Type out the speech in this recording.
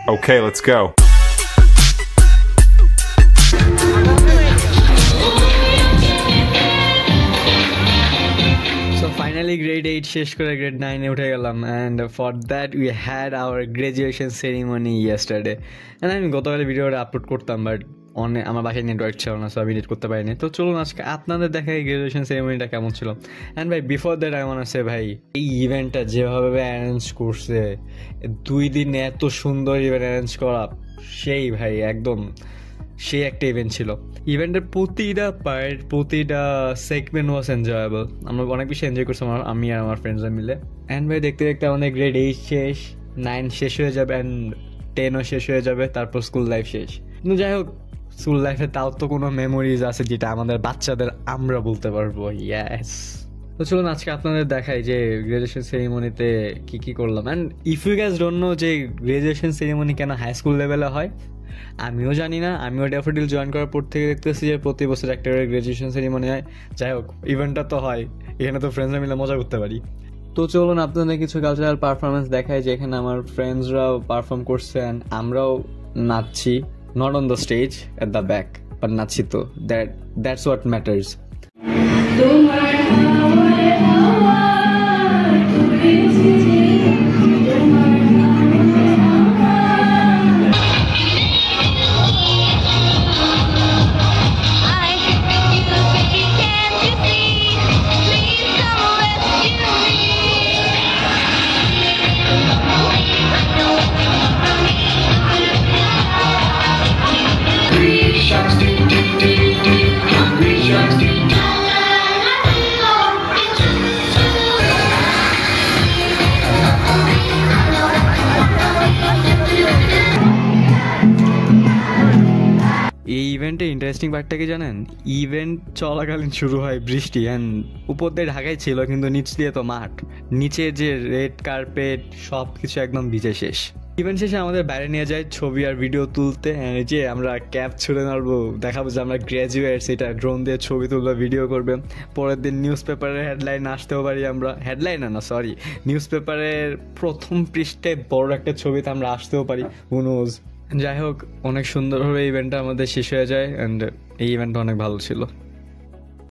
Okay, let's go. So finally grade 8 শেষ করে grade 9 এ উঠে গেলাম, and for that we had our graduation ceremony yesterday. And আমি গতকাল ভিডিওটা আপলোড করতাম, বাট আমার বাসায় নেটওয়ার্ক ছিল না, সো আমি এডিট করতে পারিনি। তো চলুন আজকে আপনাদের দেখাই গ্রাজুয়েশন সেরিমনিটা কেমন ছিল। অ্যান্ড ভাই before that I want to say, ভাই এই ইভেন্টটা যেভাবে অ্যারেঞ্জ করছে, 2 দিন এত সুন্দর ইভেন্ট অ্যারেঞ্জ করা, সেই ভাই একদম সেই একটা ইভেন্ট ছিল। ইভেন্টের প্রতিটা পার্ট, প্রতিটা সেগমেন্ট ওয়াজ এনজয়েবল। আমরা অনেক বেশি এনজয় করছি আমি আর আমার ফ্রেন্ডসরা মিলে। অ্যান্ড ভাই দেখতে দেখতে আমাদের গ্রেড 8 শেষ, 9 শেষ হয়ে যাবে, অ্যান্ড 10ও শেষ হয়ে যাবে, তারপর স্কুল লাইফ শেষ। কিন্তু যাই হোক, স্কুল লাইফে তাও তো কোনো মেমোরিজ আছে যেটা আমাদের বাচ্চাদের আমরা বলতে পারবো। ইয়াস, তো চলুন আজকে আপনাদের দেখাই যে গ্রাজুয়েশন সেরিমনিতে কি কি করলাম। And if you guess don't know যে গ্রাজুয়েশন সেরিমনি কেন হাই স্কুল লেভেলে হয়, আমিও জানি না। আমিও ড্যাফোডিল জয়েন করার পর থেকে দেখতেছি যে প্রতি বছর একটা করে গ্রাজুয়েশন সেরিমনি হয়। যাই হোক, ইভেন্টটা তো হয়, এখানে তো ফ্রেন্ডসরা মিলে মজা করতে পারি। তো চলুন আপনাদের কিছু কালচারাল পারফরমেন্স দেখাই, যেখানে আমার ফ্রেন্ডসরাও পারফর্ম করছে অ্যান্ড আমরাও নাচছি, not on the stage, at the back, but নাচছি। তো দ্যাটস হোয়াট ম্যাটার্স। এই ইভেন্টে ইন্টারেস্টিং পার্টটা কি জানেন? ইভেন্ট চলাকালীন শুরু হয় বৃষ্টি, অ্যান্ড উপর দিয়ে ঢাকায় ছিল, কিন্তু নিচ দিয়ে তো মাঠ, নিচে যে রেড কার্পেট সব কিছু একদম ভিজে শেষ। ইভেন্ট শেষে আমাদের বাইরে নিয়ে যায় ছবি আর ভিডিও তুলতে, যে আমরা ক্যাপ ছুড়ে মারবো, দেখাবো যে আমরা গ্র্যাজুয়েট, সেটা ড্রোন দিয়ে ছবি তুলবে, ভিডিও করবে। পরের দিন নিউজ পেপারের হেডলাইন আসতেও পারি আমরা, হেডলাইন না সরি, নিউজ পেপারের প্রথম পৃষ্ঠে বড় একটা ছবিতে আমরা আসতেও পারি, হু নোজ। যাই হোক, অনেক সুন্দরভাবে ইভেন্টটা আমাদের শেষ হয়ে যায়, অ্যান্ড এই ইভেন্টটা অনেক ভালো ছিল।